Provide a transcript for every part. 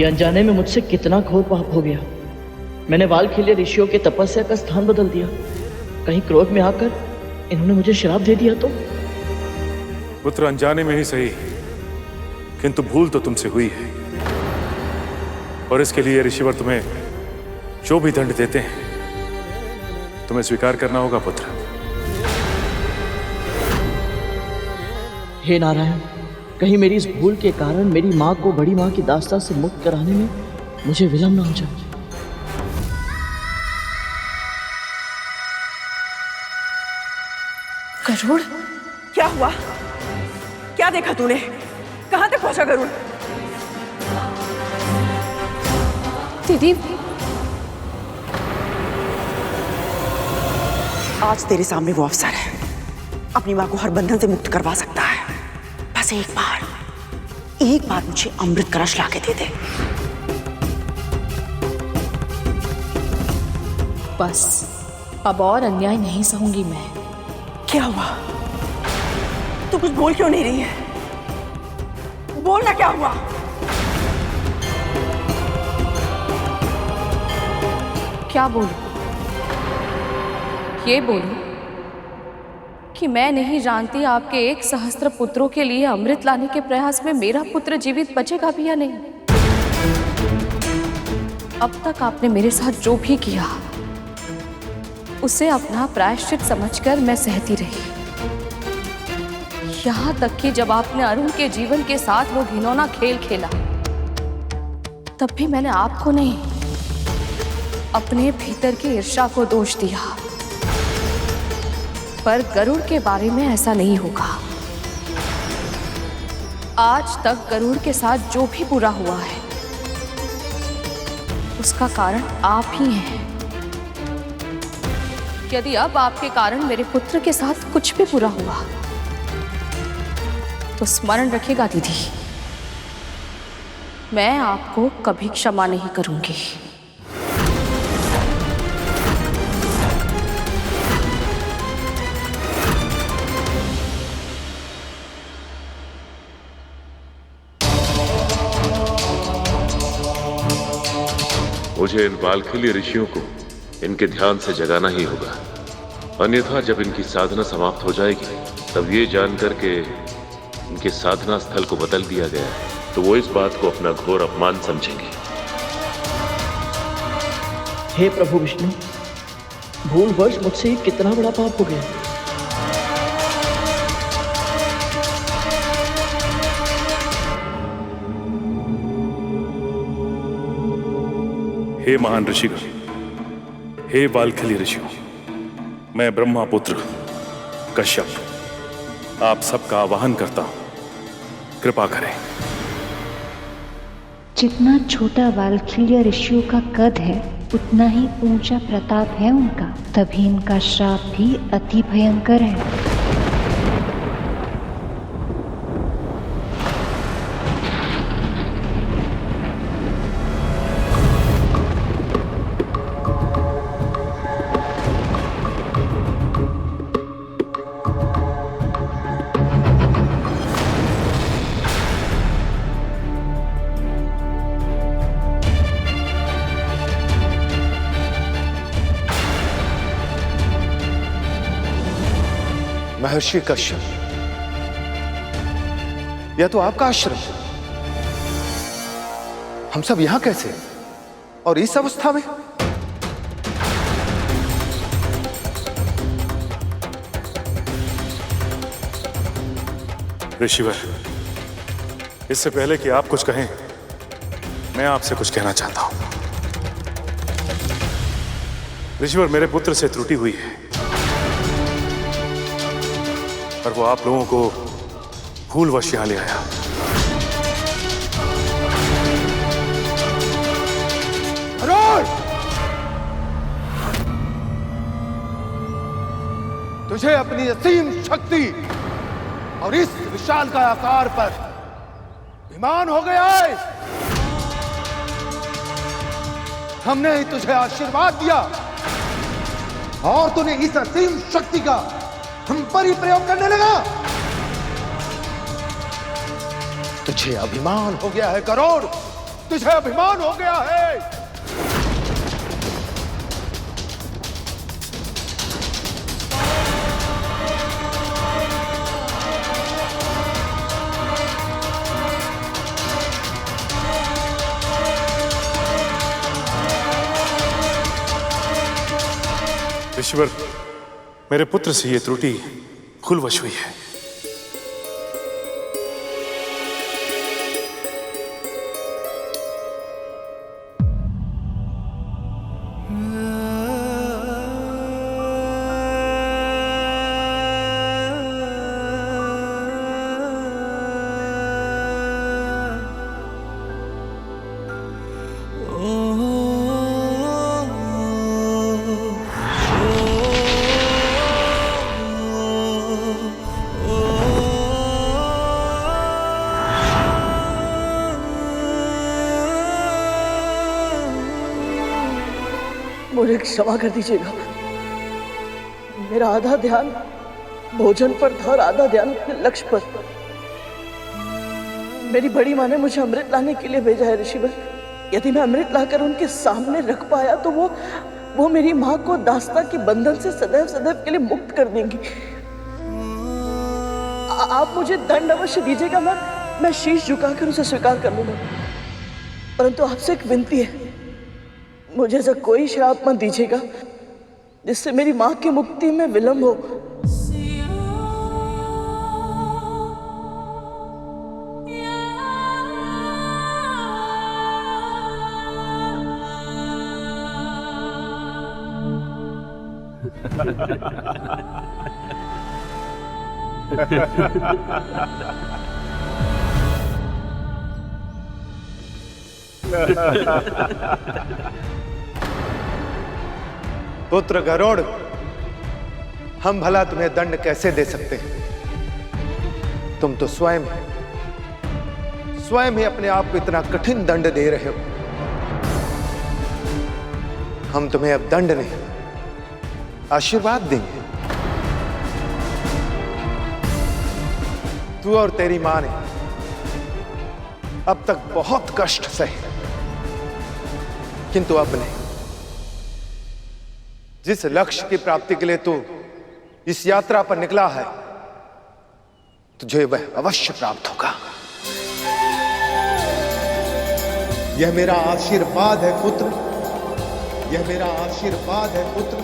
ये अनजाने में मुझसे कितना घोर पाप हो गया। मैंने वालखिल्य ऋषियों के तपस्या का स्थान बदल दिया। कहीं क्रोध में आकर इन्होंने मुझे श्राप दे दिया तो? पुत्र, अनजाने में ही सही, किंतु भूल तो तुमसे हुई है, और इसके लिए ऋषिवर तुम्हें जो भी दंड देते हैं तुम्हें स्वीकार करना होगा पुत्र। हे नारायण, कहीं मेरी इस भूल के कारण मेरी माँ को बड़ी माँ की दास्ता से मुक्त कराने में मुझे विलंब न हो जाए। गरुड़, क्या हुआ? क्या देखा तूने? कहां तक पहुंचा गरुड़? दीदी, आज तेरे सामने वो अवसर है, अपनी मां को हर बंधन से मुक्त करवा सकता है। बस एक बार मुझे अमृत कलश लाके दे दे। बस अब और अन्याय नहीं सहूंगी मैं। क्या हुआ? तू कुछ बोल क्यों नहीं रही है? बोलना, क्या हुआ? क्या बोलूं? ये बोलूं कि मैं नहीं जानती आपके 1 सहस्त्र पुत्रों के लिए अमृत लाने के प्रयास में मेरा पुत्र जीवित बचेगा भी या नहीं। अब तक आपने मेरे साथ जो भी किया उसे अपना प्रायश्चित समझकर मैं सहती रही। यहां तक कि जब आपने अरुण के जीवन के साथ वो घिनौना खेल खेला, तब भी मैंने आपको नहीं, अपने भीतर की ईर्ष्या को दोष दिया। पर गरुड़ के बारे में ऐसा नहीं होगा। आज तक गरुड़ के साथ जो भी बुरा हुआ है उसका कारण आप ही हैं। यदि अब आपके कारण मेरे पुत्र के साथ कुछ भी बुरा हुआ तो स्मरण रखिएगा दीदी, मैं आपको कभी क्षमा नहीं करूंगी। मुझे इन वालखिल्य ऋषियों को इनके ध्यान से जगाना ही होगा, अन्यथा जब इनकी साधना समाप्त हो जाएगी तब ये जानकर के इनके साधना स्थल को बदल दिया गया है तो वो इस बात को अपना घोर अपमान समझेंगे। हे प्रभु विष्णु, भूलवश मुझसे कितना बड़ा पाप हो गया। हे महान ऋषिगण, हे वालखिल्य ऋषियों, मैं ब्रह्मा पुत्र कश्यप आप सबका आवाहन करता हूं, कृपा करें। जितना छोटा वालखिल्य ऋषियों का कद है उतना ही ऊंचा प्रताप है उनका, तभी इनका श्राप भी अति भयंकर है। महर्षि कश्यप, यह तो आपका आश्रम है। हम सब यहां कैसे और इस अवस्था में? ऋषिवर, इससे पहले कि आप कुछ कहें, मैं आपसे कुछ कहना चाहता हूं। ऋषिवर, मेरे पुत्र से त्रुटि हुई है और वो आप लोगों को भूलवश यहां ले आया। अरुण! तुझे अपनी असीम शक्ति और इस विशाल का आकार पर अभिमान हो गया है। हमने ही तुझे आशीर्वाद दिया और तूने इस असीम शक्ति का हम पर ही प्रयोग करने लगा। तुझे अभिमान हो गया है गरुड़, तुझे अभिमान हो गया है। ऋषिवर, मेरे पुत्र से ये त्रुटि खुलवश हुई है। मुझे क्षमा कर दीजिएगा। मेरा आधा ध्यान भोजन पर था और आधा ध्यान अपने लक्ष्य पर। मेरी बड़ी माँ ने मुझे अमृत लाने के लिए भेजा है ऋषिवर। यदि मैं अमृत लाकर उनके सामने रख पाया तो वो मेरी माँ को दास्ता के बंधन से सदैव सदैव के लिए मुक्त कर देंगी। आप मुझे दंड अवश्य दीजिएगा, मैं शीश झुकाकर उसे स्वीकार कर लूंगा। परंतु आपसे एक विनती है, मुझे ऐसा कोई श्राप मत दीजिएगा जिससे मेरी माँ की मुक्ति में विलंब हो। पुत्र गरुड़, हम भला तुम्हें दंड कैसे दे सकते हैं? तुम तो स्वयं ही अपने आप को इतना कठिन दंड दे रहे हो। हम तुम्हें अब दंड नहीं, आशीर्वाद देंगे। तू और तेरी मां ने अब तक बहुत कष्ट सहे, किंतु अब नहीं। जिस लक्ष्य की प्राप्ति के लिए तू इस यात्रा पर निकला है, तुझे वह अवश्य प्राप्त होगा। यह मेरा आशीर्वाद है पुत्र, यह मेरा आशीर्वाद है पुत्र।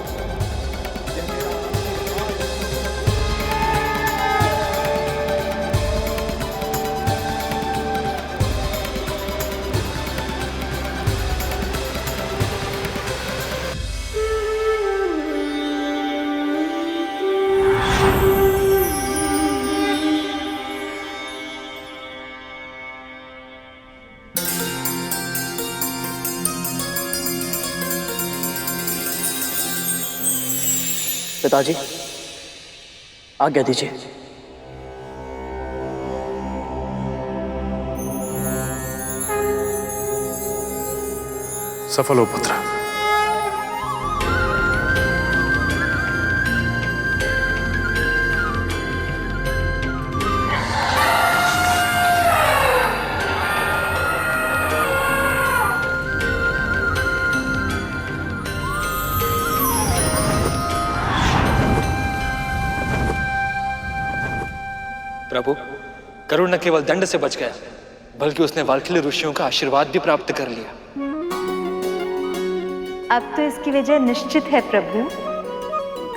पिताजी, आज्ञा दीजिए। सफल हो पुत्र। प्रभु, गरुड़ न केवल दंड से बच गया, बल्कि उसने वाल्खील्य ऋषियों का आशीर्वाद भी प्राप्त कर लिया। अब तो इसकी विजय निश्चित है प्रभु।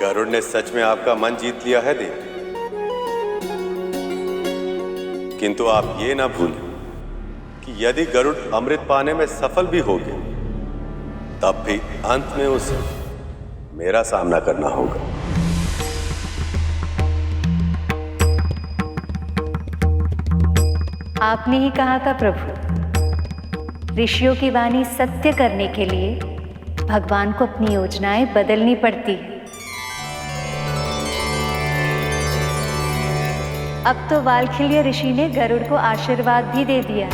गरुड़ ने सच में आपका मन जीत लिया है देवी, किंतु आप ये ना भूलें कि यदि गरुड़ अमृत पाने में सफल भी हो गया, तब भी अंत में उसे मेरा सामना करना होगा। आपने ही कहा था प्रभु, ऋषियों की वाणी सत्य करने के लिए भगवान को अपनी योजनाएं बदलनी पड़ती है। अब तो वाल्खील्य ऋषि ने गरुड़ को आशीर्वाद भी दे दिया।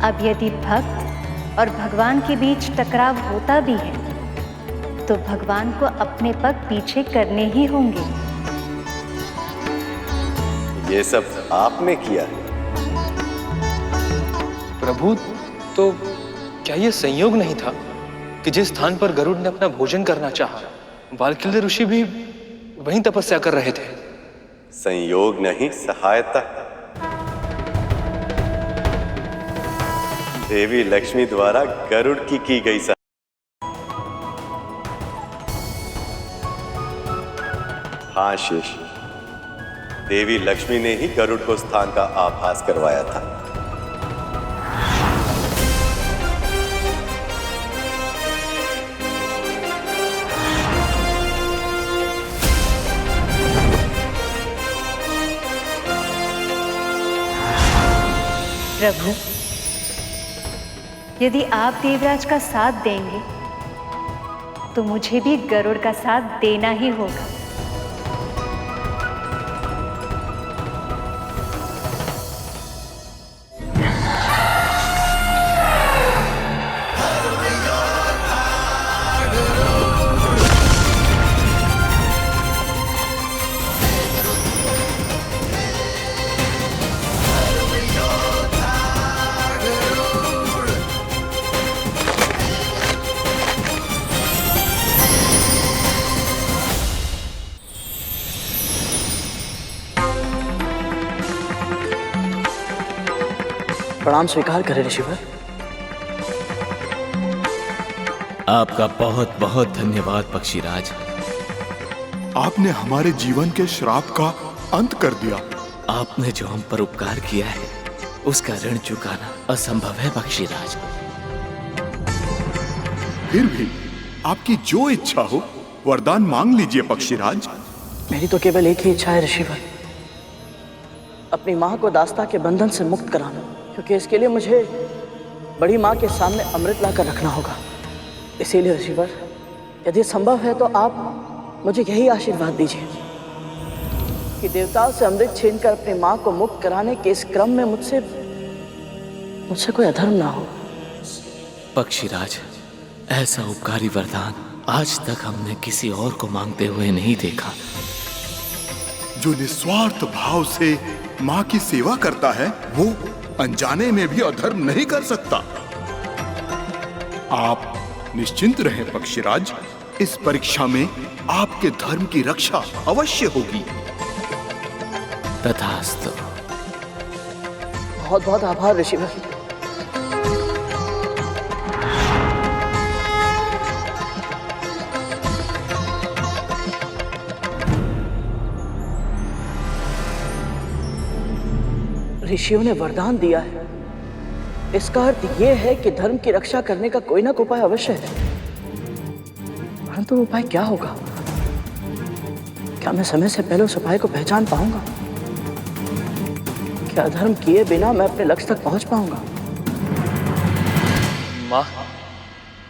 अब यदि भक्त और भगवान के बीच टकराव होता भी है तो भगवान को अपने पग पीछे करने ही होंगे। ये सब आपने किया है। प्रभु, तो क्या यह संयोग नहीं था कि जिस स्थान पर गरुड़ ने अपना भोजन करना चाहा, वाल्कील्य ऋषि भी वहीं तपस्या कर रहे थे? संयोग नहीं, सहायता। देवी लक्ष्मी द्वारा गरुड़ की गई सहायता। हाँ शेष, देवी लक्ष्मी ने ही गरुड़ को स्थान का आभास करवाया था। प्रभु, यदि आप देवराज का साथ देंगे तो मुझे भी गरुड़ का साथ देना ही होगा। प्रणाम स्वीकार करें ऋषिवर। आपका बहुत बहुत धन्यवाद पक्षीराज। आपने हमारे जीवन के श्राप का अंत कर दिया। आपने जो हम पर उपकार किया है उसका ऋण चुकाना असंभव है पक्षीराज। फिर भी आपकी जो इच्छा हो वरदान मांग लीजिए पक्षीराज। मेरी तो केवल एक ही इच्छा है ऋषिवर, अपनी माँ को दास्ता के बंधन से मुक्त कराना, क्योंकि इसके लिए मुझे बड़ी माँ के सामने अमृत लाकर रखना होगा। इसीलिए ऋषिवर, यदि संभव है तो आप मुझे यही आशीर्वाद दीजिए कि देवताओं से अमृत छीनकर अपनी माँ को मुक्त कराने के इस क्रम में मुझसे कोई अधर्म ना हो। पक्षीराज, ऐसा उपकारी वरदान आज तक हमने किसी और को मांगते हुए नहीं देखा। जो निस्वार्थ भाव से माँ की सेवा करता है वो अनजाने में भी अधर्म नहीं कर सकता। आप निश्चिंत रहें पक्षीराज, इस परीक्षा में आपके धर्म की रक्षा अवश्य होगी। तथास्तु। बहुत बहुत आभार ऋषिवर। ऋषियों ने वरदान दिया है, इसका अर्थ यह है कि धर्म की रक्षा करने का कोई ना कोई उपाय अवश्य है। परंतु उपाय क्या होगा? क्या मैं समय से पहले उस उपाय को पहचान पाऊंगा? क्या धर्म किए बिना मैं अपने लक्ष्य तक पहुंच पाऊंगा? माँ,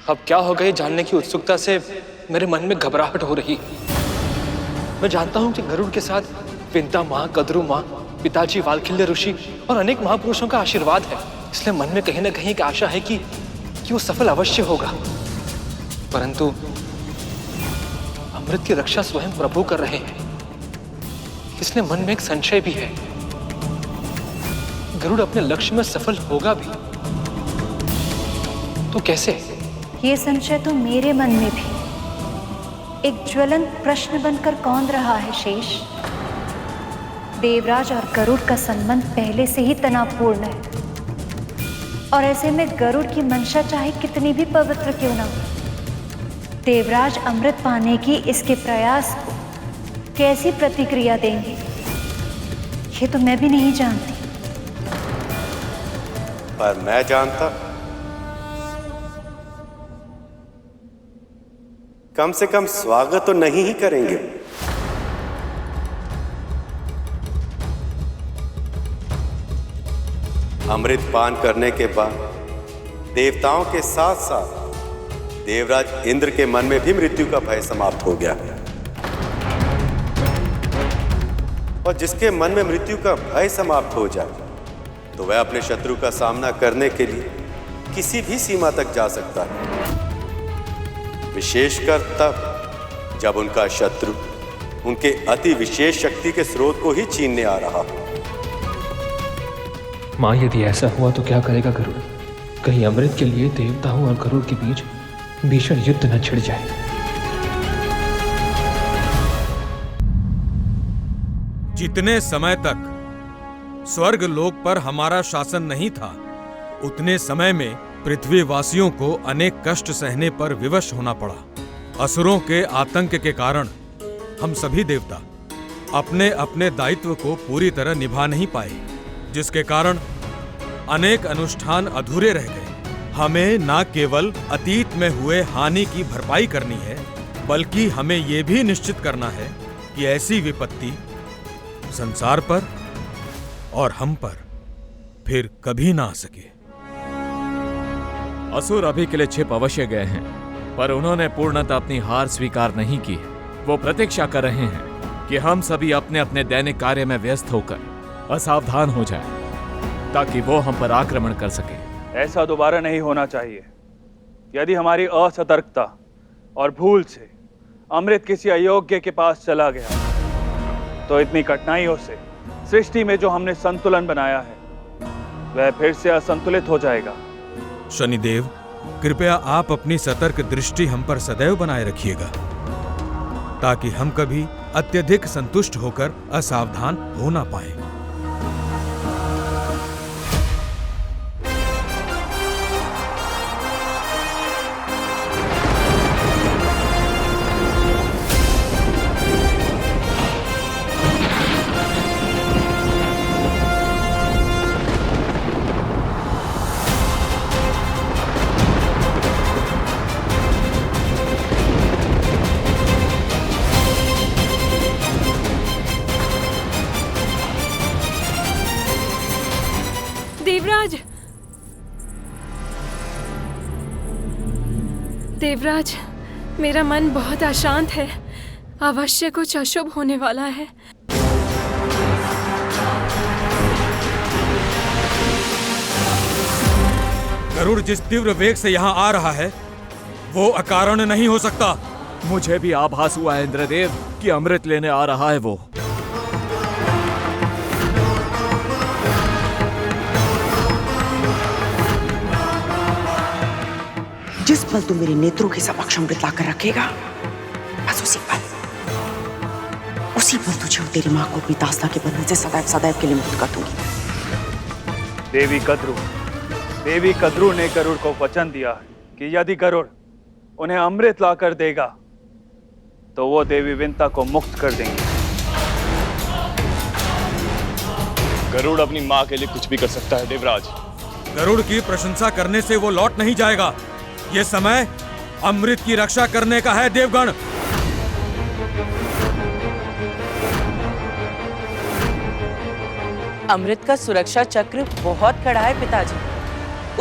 अब क्या होगा ये जानने की उत्सुकता से मेरे मन में घबराहट हो रही। मैं जानता हूं कि गरुड़ के साथ विंता माँ, कद्रू माँ, पिताजी वाल्कील्य ऋषि और अनेक महापुरुषों का आशीर्वाद है, इसलिए मन में कहीं ना कहीं एक आशा है कि वो सफल अवश्य होगा। परंतु अमृत की रक्षा स्वयं प्रभु कर रहे हैं, इसलिए मन में एक संशय भी है, गरुड़ अपने लक्ष्य में सफल होगा भी तो कैसे? ये संशय तो मेरे मन में भी एक ज्वलंत प्रश्न बनकर कौंध रहा है शेष। देवराज और गरुड़ का संबंध पहले से ही तनावपूर्ण है, और ऐसे में गरुड़ की मंशा चाहे कितनी भी पवित्र क्यों ना हो, देवराज अमृत पाने की इसके प्रयास को कैसी प्रतिक्रिया देंगे ये तो मैं भी नहीं जानती। पर मैं जानता, कम से कम स्वागत तो नहीं ही करेंगे। अमृत पान करने के बाद देवताओं के साथ साथ देवराज इंद्र के मन में भी मृत्यु का भय समाप्त हो गया। और जिसके मन में मृत्यु का भय समाप्त हो जाए तो वह अपने शत्रु का सामना करने के लिए किसी भी सीमा तक जा सकता है, विशेषकर तब जब उनका शत्रु उनके अति विशेष शक्ति के स्रोत को ही छीनने आ रहा हो। माँ, यदि ऐसा हुआ तो क्या करेगा गरुड़? कहीं अमृत के लिए देवताओं और गरुड़ के बीच भीषण युद्ध न छिड़ जाए। जितने समय तक स्वर्ग लोक पर हमारा शासन नहीं था, उतने समय में पृथ्वीवासियों को अनेक कष्ट सहने पर विवश होना पड़ा। असुरों के आतंक के कारण हम सभी देवता अपने अपने दायित्व को पूरी तरह निभा नहीं पाए, जिसके कारण अनेक अनुष्ठान अधूरे रह गए। हमें न केवल अतीत में हुए हानि की भरपाई करनी है, बल्कि हमें यह भी निश्चित करना है कि ऐसी विपत्ति संसार पर और हम पर फिर कभी ना आ सके। असुर अभी के लिए छिप अवश्य गए हैं, पर उन्होंने पूर्णतः अपनी हार स्वीकार नहीं की है। वो प्रतीक्षा कर रहे हैं कि हम सभी अपने अपने दैनिक कार्य में व्यस्त होकर असावधान हो जाएं, ताकि वो हम पर आक्रमण कर सके। ऐसा दोबारा नहीं होना चाहिए। यदि हमारी असतर्कता और भूल से अमृत किसी अयोग्य के पास चला गया, तो इतनी कठिनाइयों से सृष्टि में जो हमने संतुलन बनाया है, वह फिर से असंतुलित हो जाएगा। शनिदेव, कृपया आप अपनी सतर्क दृष्टि हम पर सदैव बनाए रखिएगा, ताकि हम कभी अत्यधिक संतुष्ट होकर असावधान हो ना पाए। देवराज, मेरा मन बहुत अशांत है। अवश्य कुछ अशुभ होने वाला है। गरुड़ जिस तीव्र वेग से यहाँ आ रहा है, वो अकारण नहीं हो सकता। मुझे भी आभास हुआ है इंद्रदेव कि अमृत लेने आ रहा है वो। जिस पल तू मेरे नेत्रों के समक्ष अमृत लाकर रखेगा, बस उसी पल तुझे और तेरी मां को अपनी दास्ता के बंधन से सदैव सदैव के लिए मुक्त कर दूंगी। देवी कद्रू ने गरुड़ को वचन दिया कि यदि गरुड़ उन्हें अमृत लाकर देगा, तो वो देवी विंता को मुक्त कर देंगे। गरुड़ अपनी मां के लिए कुछ भी कर सकता है देवराज। गरुड़ की प्रशंसा करने से वो लौट नहीं जाएगा। ये समय अमृत की रक्षा करने का है देवगण। अमृत का सुरक्षा चक्र बहुत कड़ा है पिताजी,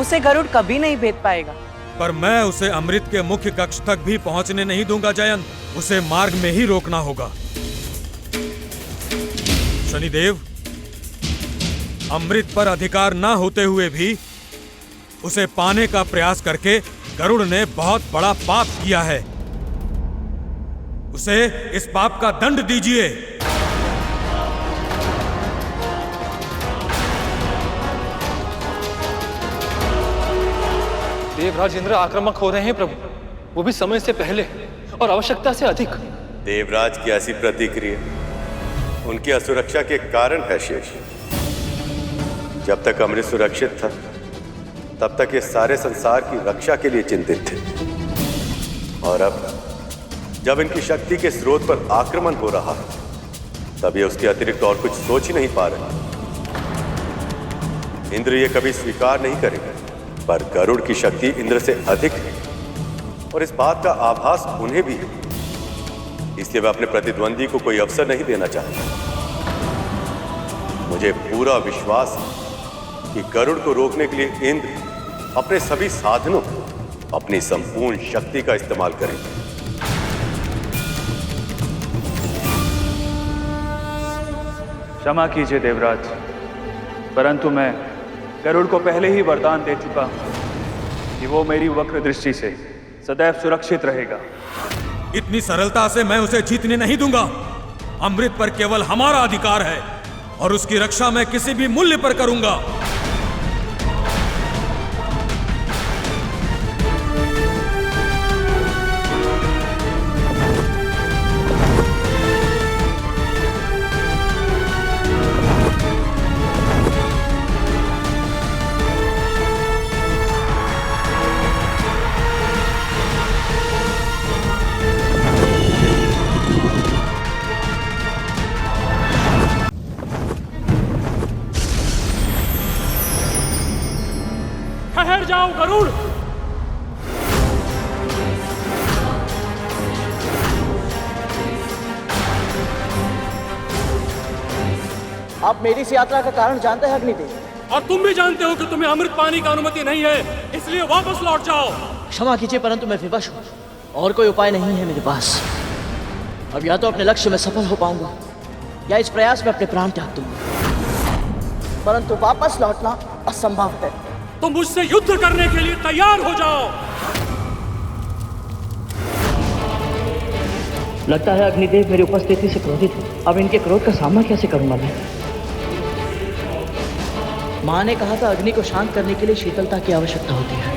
उसे गरुड़ कभी नहीं भेद पाएगा। पर मैं उसे अमृत के मुख्य कक्ष तक भी पहुंचने नहीं दूंगा जयंत। उसे मार्ग में ही रोकना होगा। शनिदेव, अमृत पर अधिकार ना होते हुए भी उसे पाने का प्रयास करके गरुड़ ने बहुत बड़ा पाप किया है। उसे इस पाप का दंड दीजिए। देवराज इंद्र आक्रामक हो रहे हैं प्रभु, वो भी समय से पहले और आवश्यकता से अधिक। देवराज की ऐसी प्रतिक्रिया उनकी असुरक्षा के कारण है शेष। जब तक अमृत सुरक्षित था, तब तक ये सारे संसार की रक्षा के लिए चिंतित थे, और अब जब इनकी शक्ति के स्रोत पर आक्रमण हो रहा है, तब ये उसके अतिरिक्त और कुछ सोच ही नहीं पा रहे। इंद्र ये कभी स्वीकार नहीं करेंगे, पर गरुड़ की शक्ति इंद्र से अधिक है, और इस बात का आभास उन्हें भी है। इसलिए वे अपने प्रतिद्वंदी को कोई अवसर नहीं देना चाहते। मुझे पूरा विश्वास है कि गरुड़ को रोकने के लिए इंद्र अपने सभी साधनों, अपनी संपूर्ण शक्ति का इस्तेमाल करेंगे। क्षमा कीजिए देवराज, परंतु मैं गरुड़ को पहले ही वरदान दे चुका हूं कि वो मेरी वक्र दृष्टि से सदैव सुरक्षित रहेगा। इतनी सरलता से मैं उसे जीतने नहीं दूंगा। अमृत पर केवल हमारा अधिकार है, और उसकी रक्षा मैं किसी भी मूल्य पर करूंगा। मेरी इस यात्रा का कारण जानते हैं अग्निदेव? और तुम भी जानते हो कि तुम्हें अमृत पानी का अनुमति नहीं है, इसलिए वापस लौट जाओ। क्षमा कीजिए, परंतु मैं विवश हूँ और कोई उपाय नहीं है मेरे पास। अब या तो अपने लक्ष्य में सफल हो पाऊंगा या इस प्रयास में अपने प्राण त्याग दूंगा, परंतु वापस लौटना असंभव है। तुम मुझसे युद्ध करने के लिए तैयार हो जाओ। लगता है अग्निदेव मेरी उपस्थिति से क्रोधित है। अब इनके क्रोध का सामना कैसे करूंगा मैं? माँ ने कहा था अग्नि को शांत करने के लिए शीतलता की आवश्यकता होती है।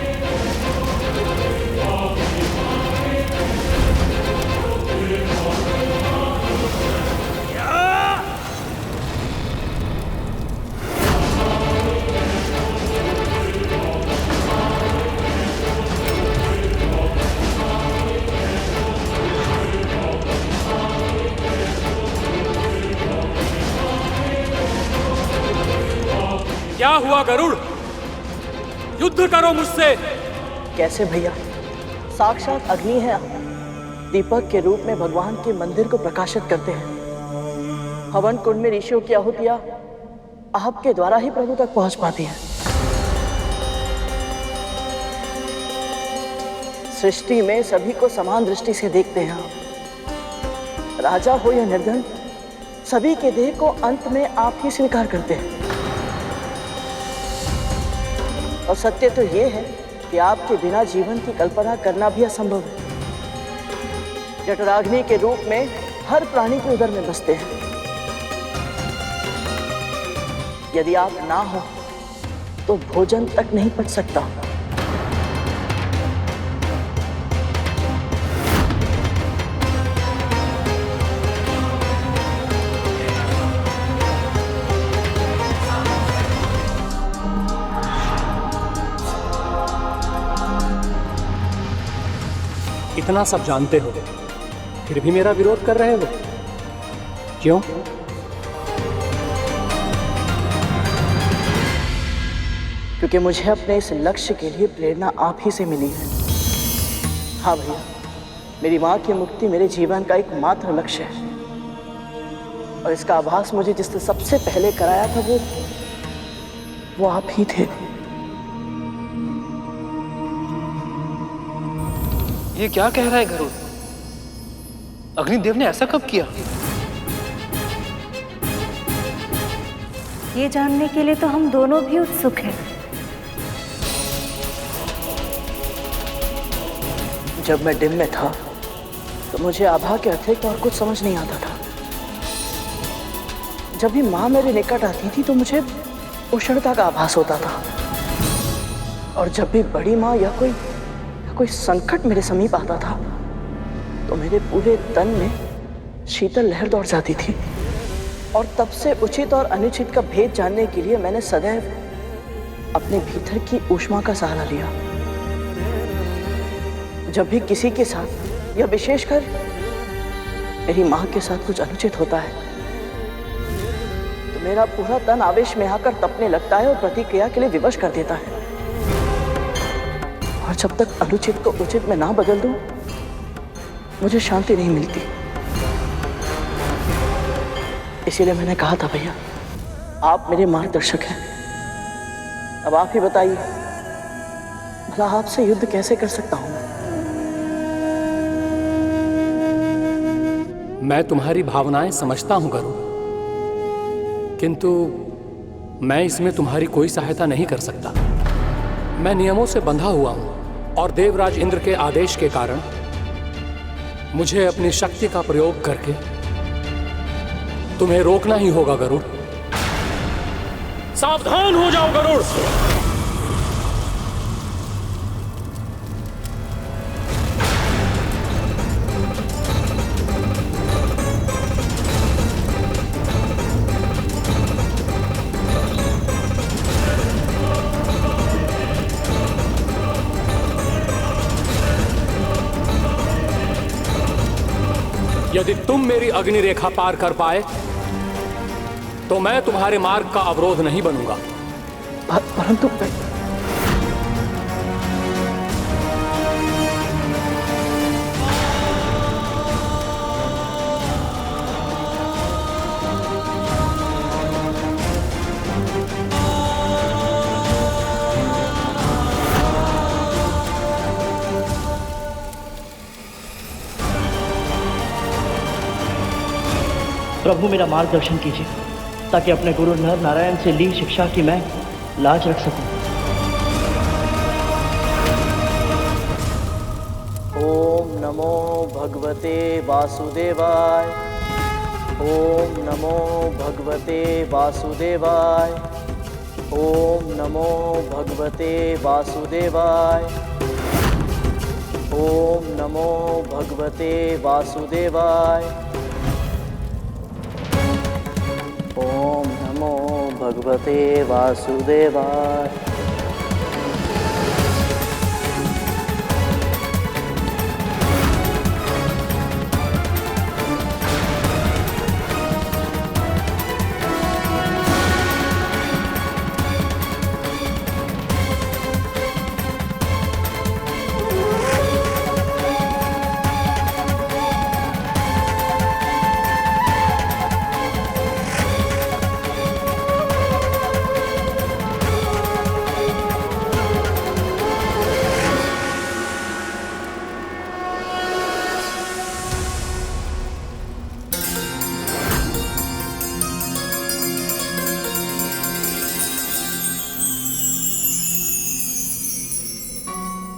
क्या हुआ गरुड़? युद्ध करो मुझसे। कैसे भैया? साक्षात अग्नि है, दीपक के रूप में भगवान के मंदिर को प्रकाशित करते हैं। हवन कुंड में ऋषियों की आहुतियां आपके द्वारा ही प्रभु तक पहुंच पाती है। सृष्टि में सभी को समान दृष्टि से देखते हैं आप। राजा हो या निर्धन, सभी के देह को अंत में आप ही स्वीकार करते हैं। और सत्य तो ये है कि आपके बिना जीवन की कल्पना करना भी असंभव है। जठराग्नि के रूप में हर प्राणी के उदर में बसते हैं। यदि आप ना हो तो भोजन तक नहीं पच सकता। इतना सब जानते हो, फिर भी मेरा विरोध कर रहे हो, क्यों? क्योंकि मुझे अपने इस लक्ष्य के लिए प्रेरणा आप ही से मिली है। हाँ भैया, मेरी माँ की मुक्ति मेरे जीवन का एकमात्र लक्ष्य है। और इसका आभास मुझे जिसने सबसे पहले कराया था वो आप ही थे। ये क्या कह रहा है गरुड़? अग्निदेव ने ऐसा कब किया? ये जानने के लिए तो हम दोनों भी उत्सुक हैं। जब मैं डिम में था तो मुझे आभा के अतिरिक्त और कुछ समझ नहीं आता था। जब भी माँ मेरे निकट आती थी तो मुझे उष्णता का आभास होता था, और जब भी बड़ी माँ या कोई संकट मेरे समीप आता था तो मेरे पूरे तन में शीतल लहर दौड़ जाती थी। और तब से उचित और अनुचित का भेद जानने के लिए मैंने सदैव अपने भीतर की ऊष्मा का सहारा लिया। जब भी किसी के साथ या विशेषकर मेरी माँ के साथ कुछ अनुचित होता है तो मेरा पूरा तन आवेश में आकर तपने लगता है और प्रतिक्रिया के लिए विवश कर देता है। और जब तक अनुचित को उचित में ना बदल दूं, मुझे शांति नहीं मिलती। इसीलिए मैंने कहा था भैया, आप मेरे मार्गदर्शक हैं। अब आप ही बताइए, भला आपसे युद्ध कैसे कर सकता हूं? मैं तुम्हारी भावनाएं समझता हूं गरुड़, किंतु मैं इसमें तुम्हारी कोई सहायता नहीं कर सकता। मैं नियमों से बंधा हुआ हूं और देवराज इंद्र के आदेश के कारण मुझे अपनी शक्ति का प्रयोग करके तुम्हें रोकना ही होगा गरुड़। सावधान हो जाओ गरुड़। यदि तुम मेरी अग्नि रेखा पार कर पाए तो मैं तुम्हारे मार्ग का अवरोध नहीं बनूंगा। परंतु प्रभु मेरा मार्गदर्शन कीजिए ताकि अपने गुरु नर नारायण से ली शिक्षा की मैं लाज रख सकूं। ओम नमो भगवते वासुदेवाय। ओम नमो भगवते वासुदेवाय। ओम नमो भगवते वासुदेवाय। ओम नमो भगवते वासुदेवाय। ओम नमो भगवते वासुदेवाय।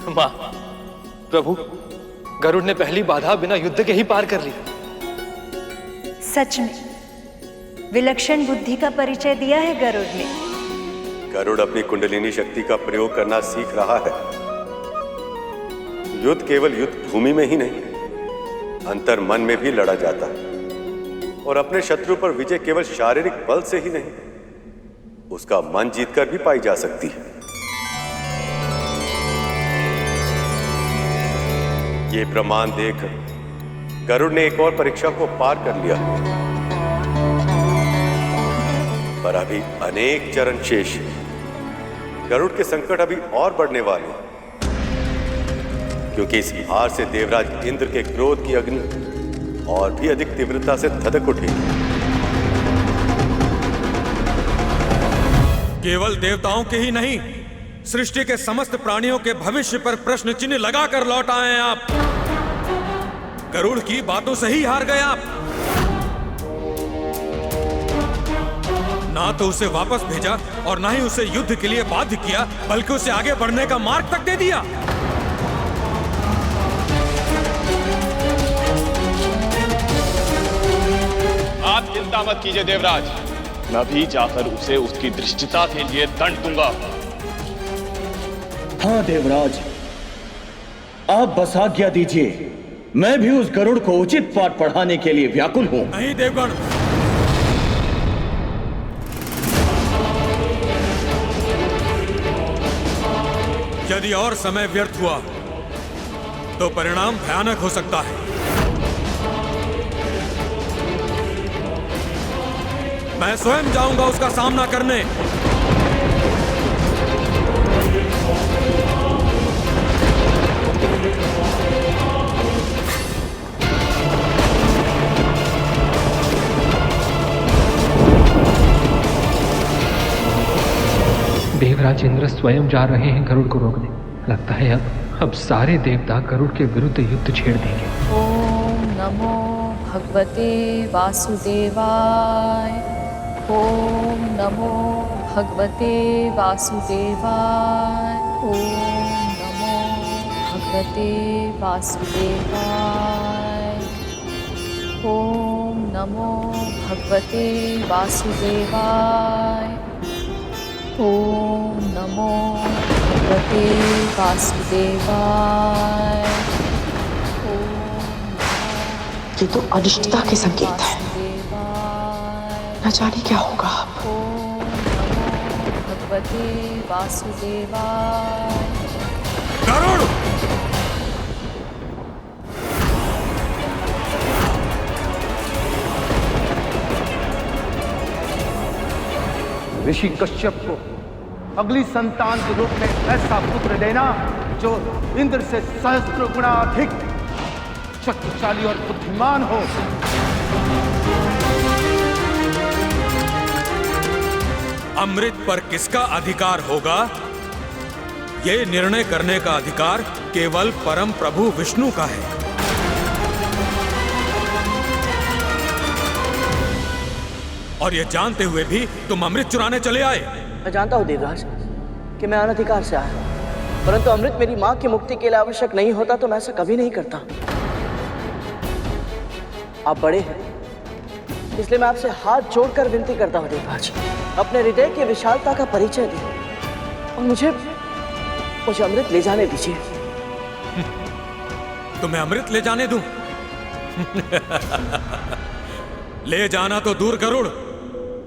माँ, प्रभु, गरुड़ ने पहली बाधा बिना युद्ध के ही पार कर ली। सच में विलक्षण बुद्धि का परिचय दिया है गरुड़ ने। गरुड़ अपनी कुंडलिनी शक्ति का प्रयोग करना सीख रहा है। युद्ध केवल युद्ध भूमि में ही नहीं, अंतर मन में भी लड़ा जाता है। और अपने शत्रु पर विजय केवल शारीरिक बल से ही नहीं, उसका मन जीतकर भी पाई जा सकती है। ये प्रमाण देकर गरुड़ ने एक और परीक्षा को पार कर लिया, पर अभी अनेक चरण शेष। गरुड़ के संकट अभी और बढ़ने वाले हैं, क्योंकि इस हार से देवराज इंद्र के क्रोध की अग्नि और भी अधिक तीव्रता से धधक उठेगी। केवल देवताओं के ही नहीं, सृष्टि के समस्त प्राणियों के भविष्य पर प्रश्न चिन्ह लगाकर लौट आए हैं आप। गरुड़ की बातों से ही हार गए आप। ना तो उसे वापस भेजा और ना ही उसे युद्ध के लिए बाध्य किया, बल्कि उसे आगे बढ़ने का मार्ग तक दे दिया। आप चिंता मत कीजिए देवराज, मैं भी जाकर उसे उसकी धृष्टता के लिए दंड दूंगा। हाँ देवराज, आप बस आज्ञा दीजिए, मैं भी उस गरुड़ को उचित पाठ पढ़ाने के लिए व्याकुल हूं। नहीं देवगण, यदि और समय व्यर्थ हुआ तो परिणाम भयानक हो सकता है। मैं स्वयं जाऊंगा उसका सामना करने। देवराज इंद्र स्वयं जा रहे हैं गरुड़ को रोकने। लगता है अब सारे देवता गरुड़ के विरुद्ध युद्ध छेड़ देंगे। ओम नमो भगवते वासुदेवाय। ओम नमो भगवते वासुदेवाय। ओम नमो भगवते वासुदेवाय। ओम नमो भगवते वासुदेवाय। ओम नमो भगवते वासुदेवाय। ये तो अनिष्टता के संकेत है, न जाने क्या होगा। ओम नमो भगवते वासुदेवाय। गरुड़! ऋषि कश्यप को अगली संतान के रूप में ऐसा पुत्र देना जो इंद्र से सहस्त्र गुना अधिक शक्तिशाली और बुद्धिमान हो। अमृत पर किसका अधिकार होगा, यह निर्णय करने का अधिकार केवल परम प्रभु विष्णु का है। और ये जानते हुए भी तुम अमृत चुराने चले आए। मैं जानता हूँ देवराज कि मैं अनधिकार से आया हूँ, परंतु अमृत मेरी माँ की मुक्ति के लिए आवश्यक नहीं होता तो मैं ऐसा कभी नहीं करता। आप बड़े हैं, इसलिए मैं आपसे हाथ जोड़कर विनती करता हूँ देवराज, अपने हृदय की विशालता का परिचय दें और मुझे अमृत ले जाने दीजिए। तुम्हें अमृत ले जाने दूं? ले जाना तो दूर गरुड़,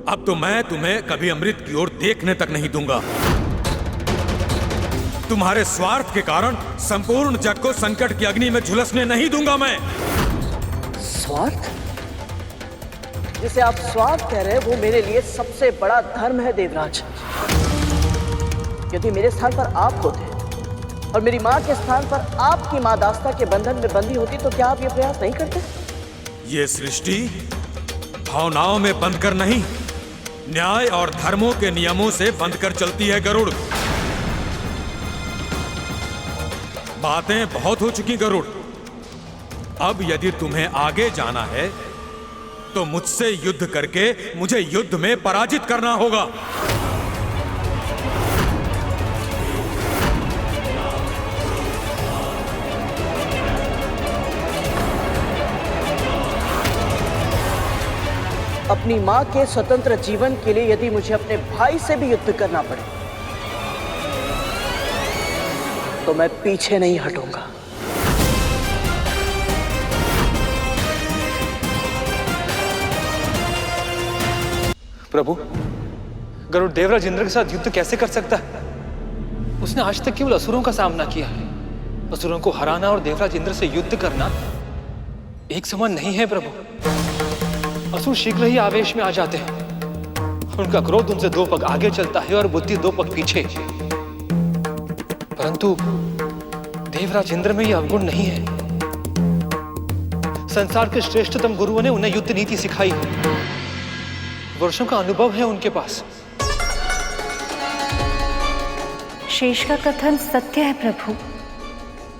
अब तो मैं तुम्हें कभी अमृत की ओर देखने तक नहीं दूंगा। तुम्हारे स्वार्थ के कारण संपूर्ण जग को संकट की अग्नि में झुलसने नहीं दूंगा मैं। स्वार्थ? जिसे आप स्वार्थ कह रहे हैं वो मेरे लिए सबसे बड़ा धर्म है देवराज। यदि मेरे स्थान पर आप होते और मेरी माँ के स्थान पर आपकी माँ दास्ता के बंधन में बंधी होती तो क्या आप ये प्रयास नहीं करते? ये सृष्टि भावनाओं में बंधकर नहीं, न्याय और धर्मों के नियमों से बंधकर चलती है गरुड़। बातें बहुत हो चुकी गरुड़, अब यदि तुम्हें आगे जाना है तो मुझसे युद्ध करके मुझे युद्ध में पराजित करना होगा। अपनी मां के स्वतंत्र जीवन के लिए यदि मुझे अपने भाई से भी युद्ध करना पड़े तो मैं पीछे नहीं हटूंगा। प्रभु, गरुड़ देवराज इंद्र के साथ युद्ध कैसे कर सकता है? उसने आज तक केवल असुरों का सामना किया है। असुरों को हराना और देवराज इंद्र से युद्ध करना एक समान नहीं है प्रभु। असुर शीघ्र ही आवेश में आ जाते हैं। उनका क्रोध उनसे 2 पग आगे चलता है और बुद्धि 2 पग पीछे। परंतु देवराज इंद्र में यह अवगुण नहीं है। संसार के श्रेष्ठतम गुरुओं ने उन्हें युद्ध नीति सिखाई है। वर्षों का अनुभव है उनके पास। शेष का कथन सत्य है प्रभु।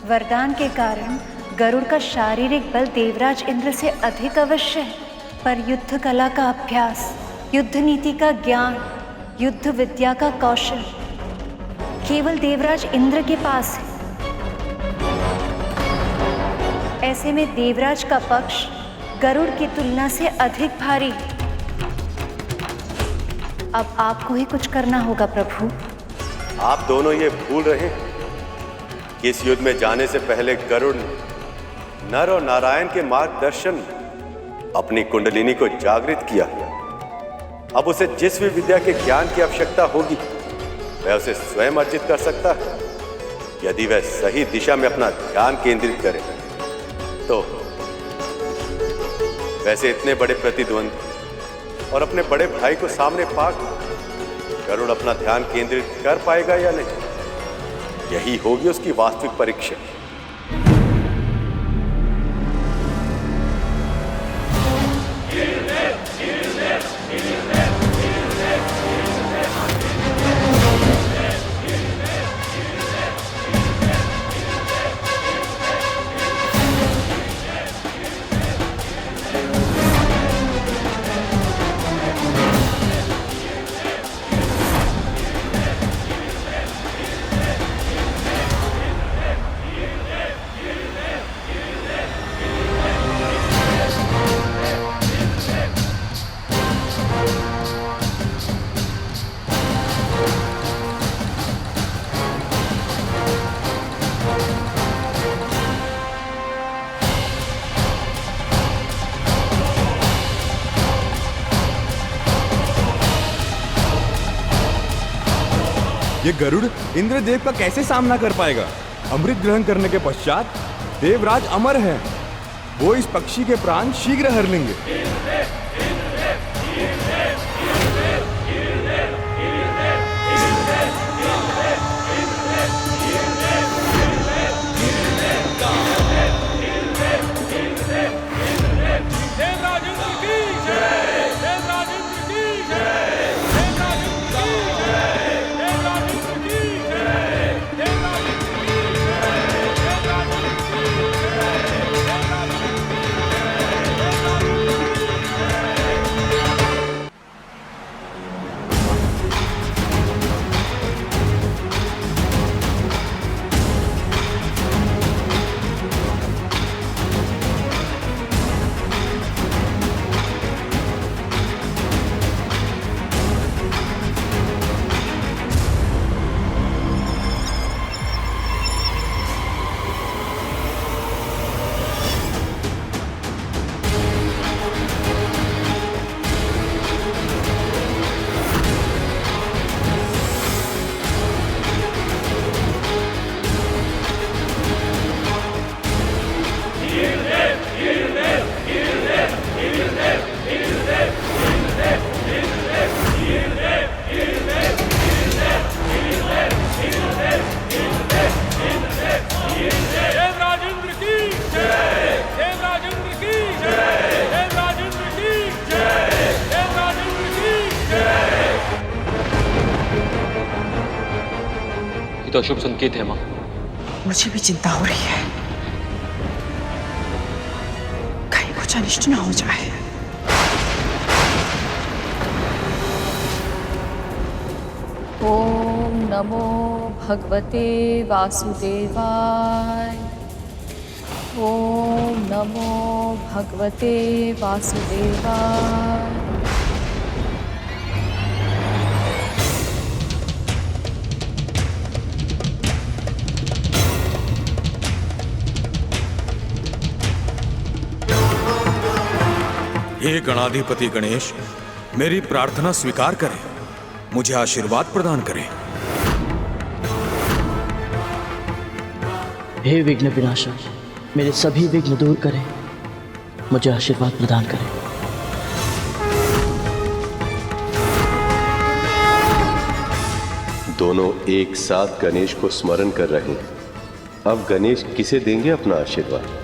वरदान के कारण गरुड़ का शारीरिक बल देवराज इंद्र से अधिक अवश्य है, पर युद्ध कला का अभ्यास, युद्ध नीति का ज्ञान, युद्ध विद्या का कौशल केवल देवराज इंद्र के पास है। ऐसे में देवराज का पक्ष गरुड़ की तुलना से अधिक भारी है। अब आपको ही कुछ करना होगा प्रभु। आप दोनों ये भूल रहे हैं कि इस युद्ध में जाने से पहले गरुड़ नर और नारायण के मार्गदर्शन अपनी कुंडलिनी को जागृत किया। अब उसे जिस भी विद्या के ज्ञान की आवश्यकता होगी वह उसे स्वयं अर्जित कर सकता है, यदि वह सही दिशा में अपना ध्यान केंद्रित करे तो। वैसे इतने बड़े प्रतिद्वंदी और अपने बड़े भाई को सामने पाकर गरुड़ अपना ध्यान केंद्रित कर पाएगा या नहीं, यही होगी उसकी वास्तविक परीक्षा। ये गरुड़ इंद्रदेव का कैसे सामना कर पाएगा? अमृत ग्रहण करने के पश्चात देवराज अमर है, वो इस पक्षी के प्राण शीघ्र हर लेंगे। तो अशुभ संकेत है माँ। मुझे भी चिंता हो रही है, कहीं कुछ अनिष्ट ना हो जाए। ओम नमो भगवते वासुदेवाय। ओम नमो भगवते वासुदेवाय। हे गणाधिपति गणेश, मेरी प्रार्थना स्वीकार करें, मुझे आशीर्वाद प्रदान करें। हे विघ्न विनाशक, मेरे सभी विघ्न दूर करें, मुझे आशीर्वाद प्रदान करें। दोनों एक साथ गणेश को स्मरण कर रहे हैं। अब गणेश किसे देंगे अपना आशीर्वाद?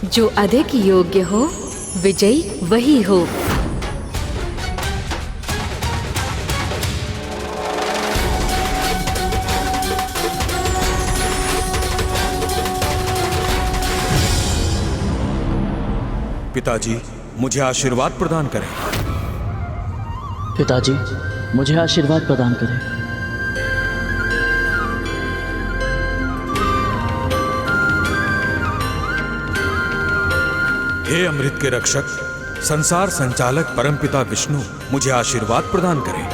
जो अधिक योग्य हो, विजयी वही हो। पिताजी, मुझे आशीर्वाद प्रदान करें। पिताजी, मुझे आशीर्वाद प्रदान करें। हे अमृत के रक्षक, संसार संचालक परमपिता विष्णु, मुझे आशीर्वाद प्रदान करें।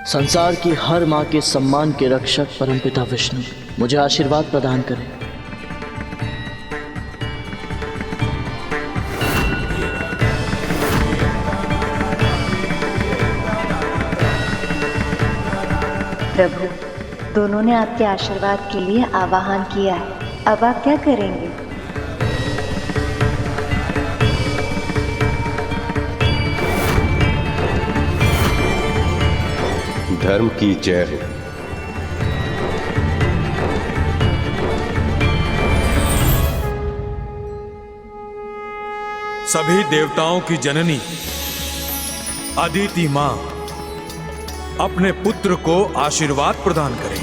संसार की हर माँ के सम्मान के रक्षक परमपिता विष्णु, मुझे आशीर्वाद प्रदान करें। प्रभु, दोनों ने आपके आशीर्वाद के लिए आवाहन किया है, अब आप क्या करेंगे? धर्म की जय हो। सभी देवताओं की जननी अदिति मां अपने पुत्र को आशीर्वाद प्रदान करें।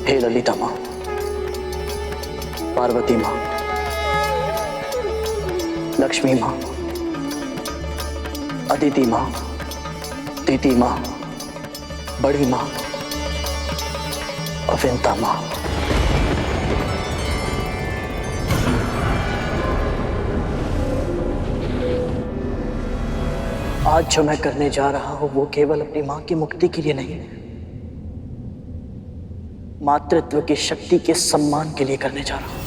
हे ललिता मां, पार्वती मां, लक्ष्मी मां, अदिति मां, तिथि मां, बड़ी मां, अविंता मां, आज जो मैं करने जा रहा हूं वो केवल अपनी मां की मुक्ति के लिए नहीं, मातृत्व की शक्ति के सम्मान के लिए करने जा रहा हूं।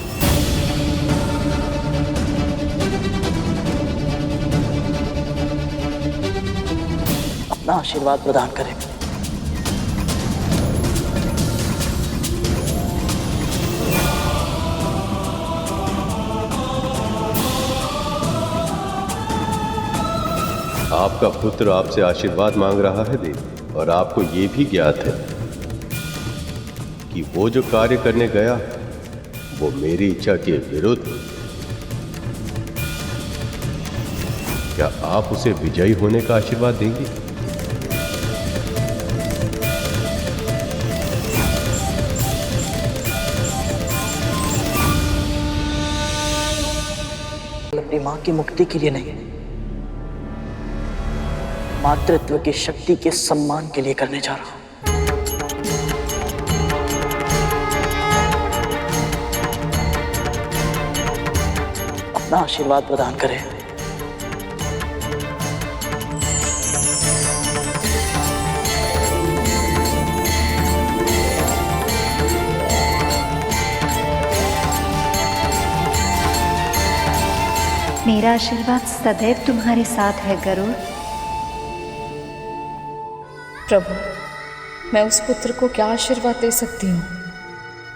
अपना आशीर्वाद प्रदान करें। आपका पुत्र आपसे आशीर्वाद मांग रहा है देवी, और आपको ये भी ज्ञात है कि वो जो कार्य करने गया वो मेरी इच्छा के विरुद्ध। क्या आप उसे विजयी होने का आशीर्वाद देंगे? अपनी मां की मुक्ति के लिए नहीं, मातृत्व की शक्ति के सम्मान के लिए करने जा रहा हूं। अपना आशीर्वाद प्रदान करें। मेरा आशीर्वाद सदैव तुम्हारे साथ है गरुड़। प्रभु, मैं उस पुत्र को क्या आशीर्वाद दे सकती हूँ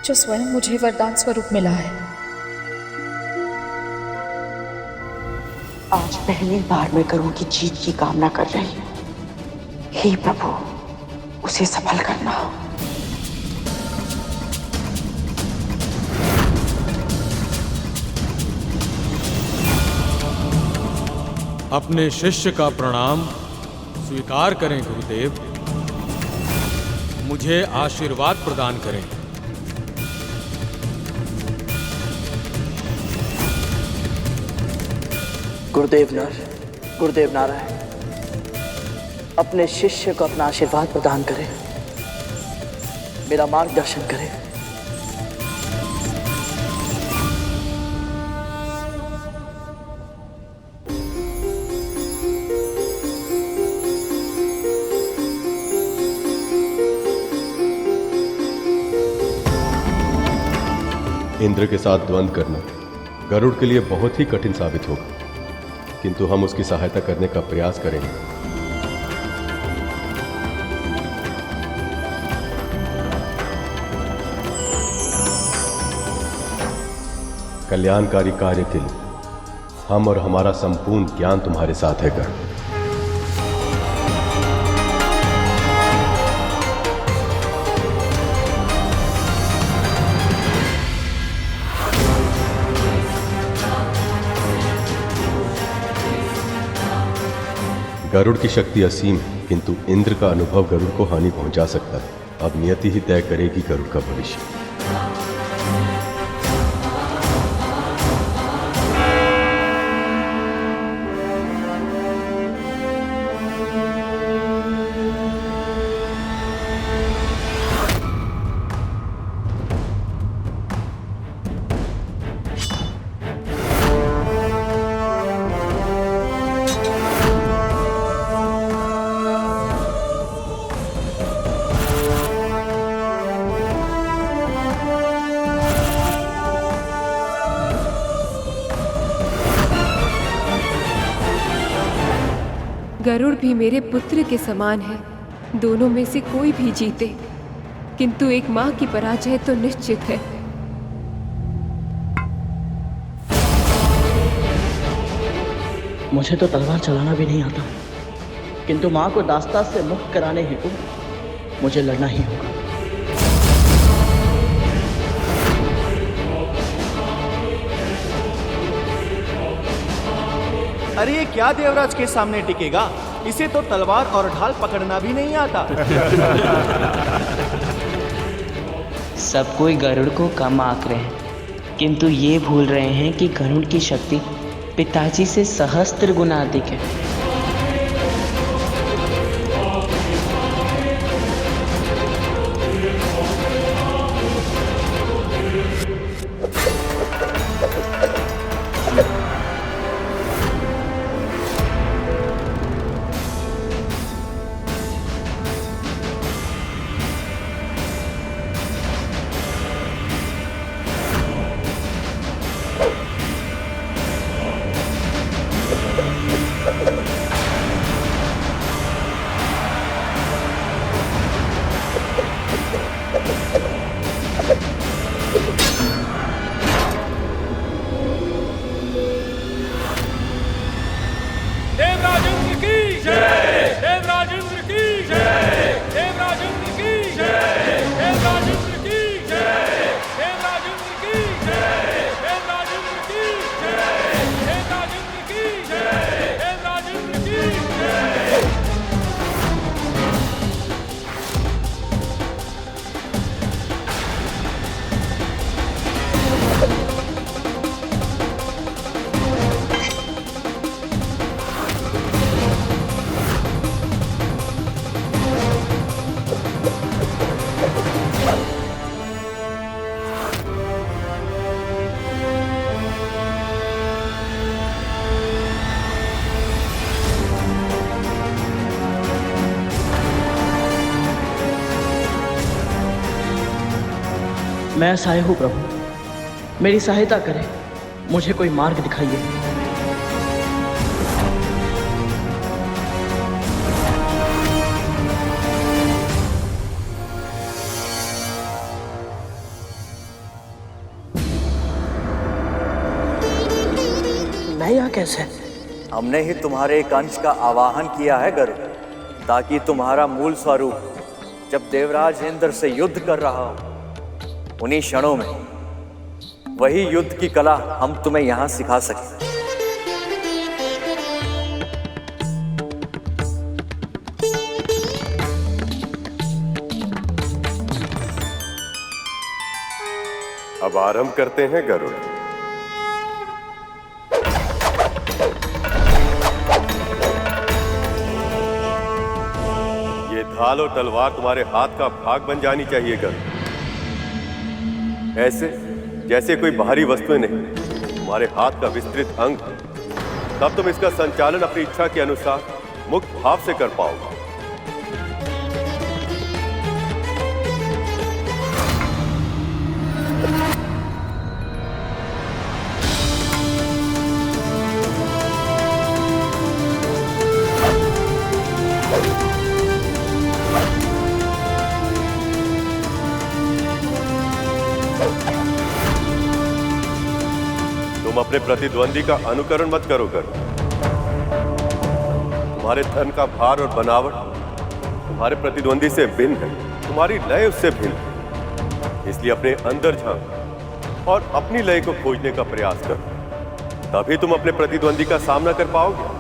जो स्वयं मुझे वरदान स्वरूप मिला है। आज पहली बार मैं गरुड़ की जीत की कामना कर रही हूँ। हे प्रभु, उसे सफल करना। अपने शिष्य का प्रणाम स्वीकार करें गुरुदेव। मुझे आशीर्वाद प्रदान करें। गुरुदेव नारायण, अपने शिष्य को अपना आशीर्वाद प्रदान करें, मेरा मार्गदर्शन करें। इंद्र के साथ द्वंद्व करना गरुड़ के लिए बहुत ही कठिन साबित होगा, किंतु हम उसकी सहायता करने का प्रयास करेंगे। कल्याणकारी कार्य के लिए हम और हमारा संपूर्ण ज्ञान तुम्हारे साथ है गरुड़। गरुड़ की शक्ति असीम है, किंतु इंद्र का अनुभव गरुड़ को हानि पहुंचा सकता है। अब नियति ही तय करेगी गरुड़ का भविष्य। गरुड़ भी मेरे पुत्र के समान है। दोनों में से कोई भी जीते, किंतु एक मां की पराजय तो निश्चित है। मुझे तो तलवार चलाना भी नहीं आता, किंतु मां को दास्ता से मुक्त कराने हेतु मुझे लड़ना ही होगा। अरे ये क्या देवराज के सामने टिकेगा? इसे तो तलवार और ढाल पकड़ना भी नहीं आता। सब कोई गरुड़ को कम आंक रहे हैं, किंतु ये भूल रहे हैं कि गरुड़ की शक्ति पिताजी से सहस्त्र गुना अधिक है। मैं असहाय हूँ प्रभु, मेरी सहायता करें, मुझे कोई मार्ग दिखाइए। मैं यहाँ कैसे? हमने ही तुम्हारे एक अंश का आवाहन किया है गरुड़, ताकि तुम्हारा मूल स्वरूप जब देवराज इंद्र से युद्ध कर रहा हो, उन्हीं क्षणों में वही युद्ध की कला हम तुम्हें यहां सिखा सकें। अब आरंभ करते हैं गरुड़। ये ढाल और तलवार तुम्हारे हाथ का भाग बन जानी चाहिए गरुड़, ऐसे जैसे कोई बाहरी वस्तुएं नहीं, तुम्हारे हाथ का विस्तृत अंग। तब तुम इसका संचालन अपनी इच्छा के अनुसार मुक्त भाव से कर पाओगे। तुम अपने प्रतिद्वंदी का अनुकरण मत करो गरुड़। तुम्हारे धन का भार और बनावट तुम्हारे प्रतिद्वंदी से भिन्न है, तुम्हारी लय उससे भिन्न है। इसलिए अपने अंदर झांको और अपनी लय को खोजने का प्रयास करो, तभी तुम अपने प्रतिद्वंदी का सामना कर पाओगे।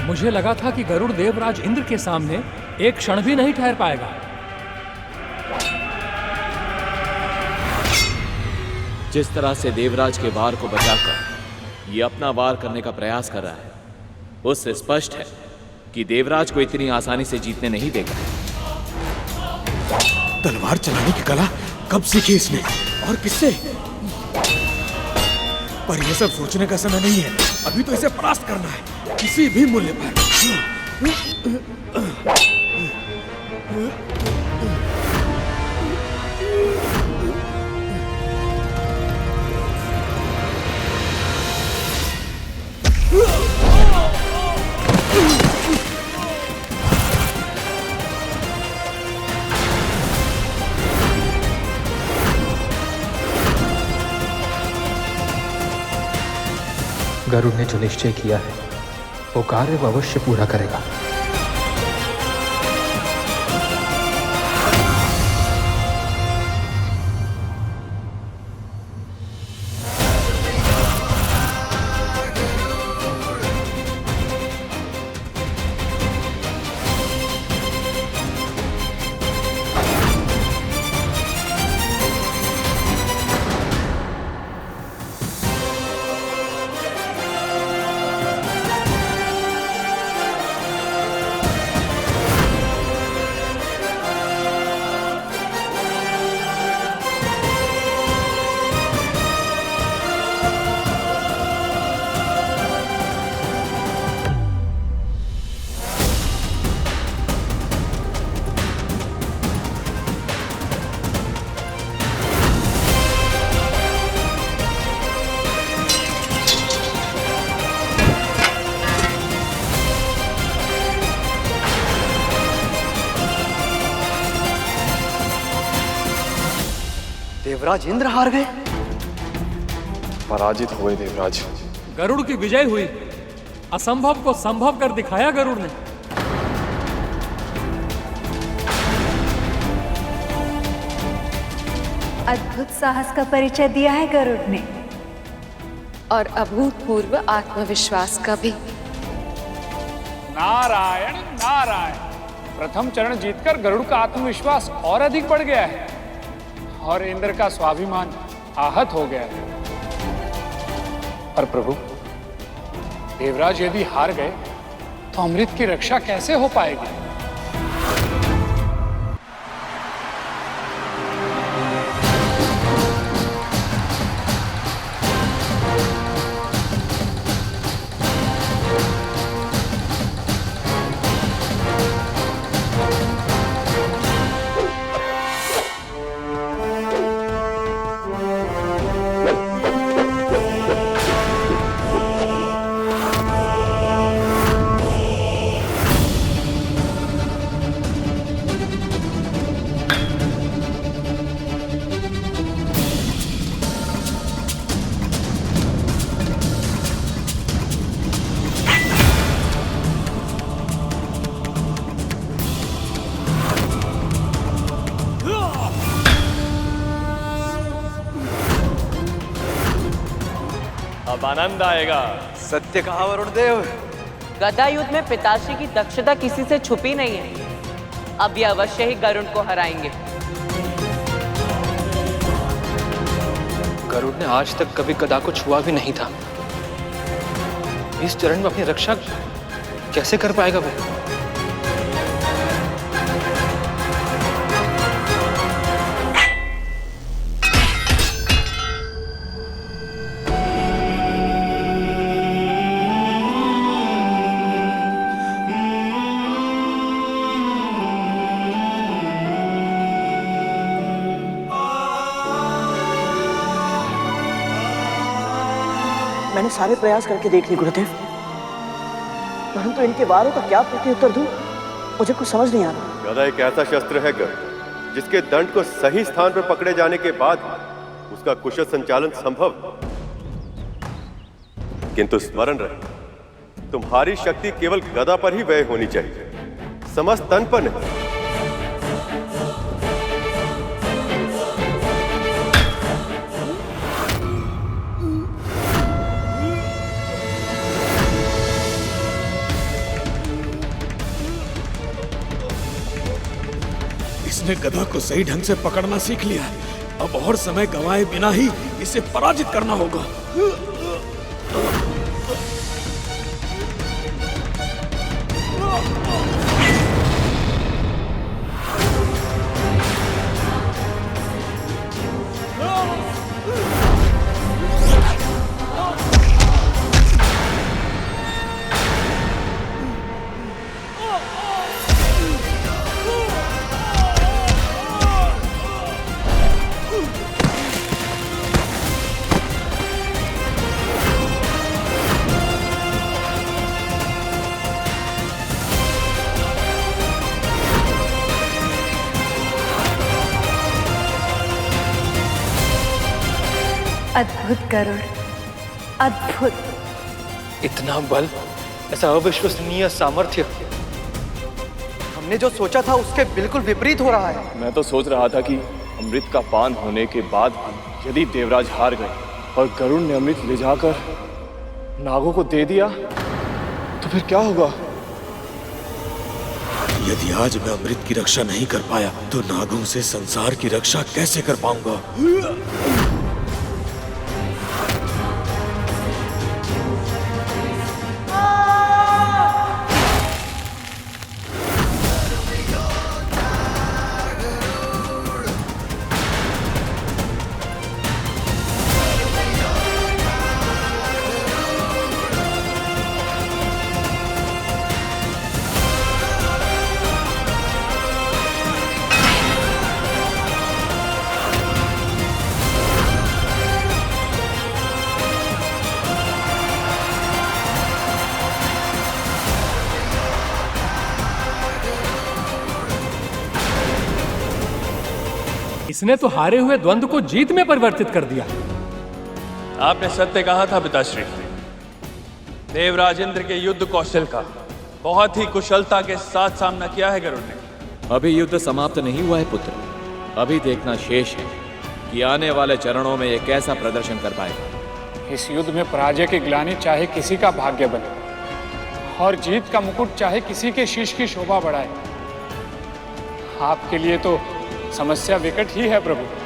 मुझे लगा था कि गरुड़ देवराज इंद्र के सामने एक क्षण भी नहीं ठहर पाएगा। जिस तरह से देवराज के वार को बचाकर ये अपना वार करने का प्रयास कर रहा है, उससे स्पष्ट है कि देवराज को इतनी आसानी से जीतने नहीं देगा। तलवार चलाने की कला कब सीखी इसने और किससे? पर यह सब सोचने का समय नहीं है, अभी तो इसे परास्त करना है किसी भी मूल्य पर। गरुड़ ने जो निश्चय किया है वो कार्य वो अवश्य पूरा करेगा। देवराज इंद्र हार गए? पराजित हुए देवराज। गरुड़ की विजय हुई। असंभव को संभव कर दिखाया गरुड़ ने। अद्भुत साहस का परिचय दिया है गरुड़ ने, और अभूतपूर्व आत्मविश्वास का भी। नारायण नारायण, प्रथम चरण जीतकर गरुड़ का आत्मविश्वास और अधिक बढ़ गया है और इंद्र का स्वाभिमान आहत हो गया है। और प्रभु, देवराज यदि हार गए तो अमृत की रक्षा कैसे हो पाएगी? अब आनंद आएगा। सत्य कहा वरुण देव। गदा युद्ध में पिताश्री की दक्षता किसी से छुपी नहीं है। अब ये अवश्य ही गरुड़ को हराएंगे। गरुड़ ने आज तक कभी गदा को छुआ भी नहीं था। इस चरण में अपनी रक्षा कैसे कर पाएगा वो? मैंने सारे प्रयास करके देख ली गुरुदेव, परंतु इनके वारों का क्या प्रत्युत्तर दूं, मुझे कुछ समझ नहीं आ रहा। गदा एक ऐसा शस्त्र है गरुड़, जिसके दंड को सही स्थान पर पकड़े जाने के बाद उसका कुशल संचालन संभव। किंतु स्मरण रहे, तुम्हारी शक्ति केवल गदा पर ही व्यय होनी चाहिए, समस्त तन पर नहीं। इसने गदा को सही ढंग से पकड़ना सीख लिया है। अब और समय गंवाए बिना ही इसे पराजित करना होगा। अद्भुत गरुड़, अद्भुत। इतना बल, ऐसा अविश्वसनीय सामर्थ्य। हमने जो सोचा था उसके बिल्कुल विपरीत हो रहा है। मैं तो सोच रहा था कि अमृत का पान होने के बाद यदि देवराज हार गए और गरुड़ ने अमृत ले जाकर नागों को दे दिया तो फिर क्या होगा? यदि आज मैं अमृत की रक्षा नहीं कर पाया तो नागों से संसार की रक्षा कैसे कर पाऊंगा? इसने तो हारे हुए द्वंद्व को जीत में परिवर्तित कर दिया। आपने सत्य कहा था पिताश्री। देवराज इंद्र के युद्ध कौशल का बहुत ही कुशलता के साथ सामना किया है गरुड़ ने। अभी युद्ध समाप्त नहीं हुआ है पुत्र। अभी देखना शेष है कि आने वाले चरणों में यह कैसा प्रदर्शन कर पाएगा। इस युद्ध में पराजय की ग्लानि चाहे किसी का भाग्य बने और जीत का मुकुट चाहे किसी के शीश की शोभा बढ़ाए, आपके लिए तो समस्या विकट ही है प्रभु।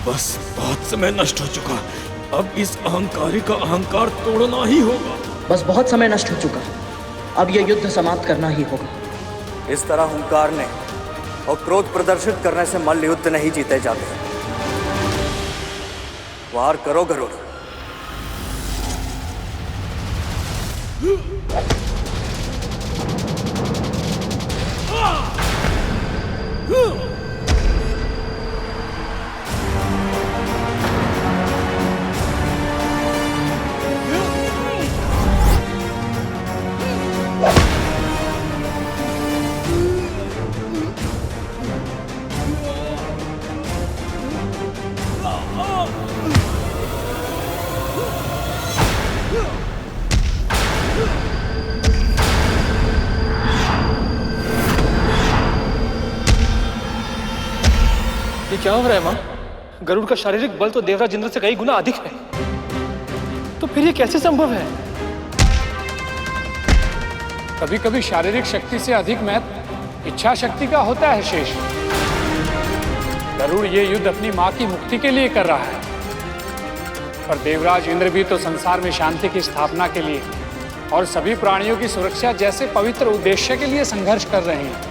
बस बहुत समय नष्ट हो चुका। अब इस अहंकारी का अहंकार तोड़ना ही होगा। बस बहुत समय नष्ट हो चुका। अब यह युद्ध समाप्त करना ही होगा। इस तरह हुंकारने और क्रोध प्रदर्शित करने से मल्ल युद्ध नहीं जीते जाते। वार करो गरुड़। ये क्या हो रहा है माँ? गरुड़ का शारीरिक बल तो देवराज इंद्र से कई गुना अधिक है, तो फिर ये कैसे संभव है? कभी कभी शारीरिक शक्ति से अधिक महत्व इच्छा शक्ति का होता है शेष। गरुड़ ये युद्ध अपनी माँ की मुक्ति के लिए कर रहा है, पर देवराज इंद्र भी तो संसार में शांति की स्थापना के लिए और सभी प्राणियों की सुरक्षा जैसे पवित्र उद्देश्य के लिए संघर्ष कर रहे हैं।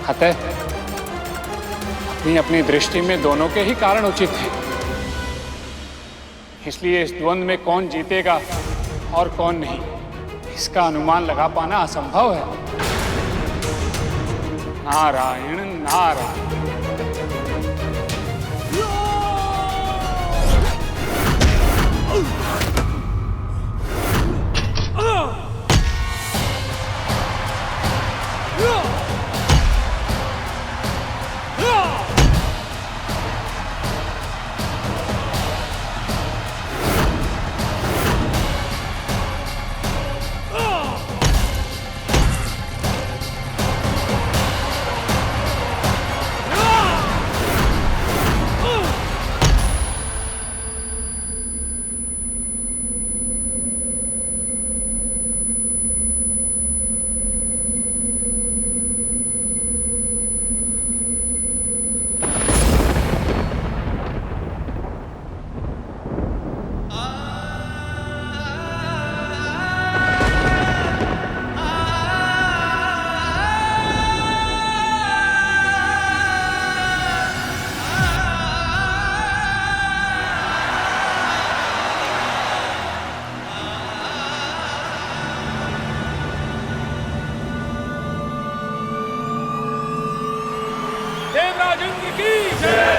अतः अपनी अपनी दृष्टि में दोनों के ही कारण उचित हैं। इसलिए इस द्वंद्व में कौन जीतेगा और कौन नहीं, इसका अनुमान लगा पाना असंभव है। नारायण नारायण। देवराज इंद्र की जय।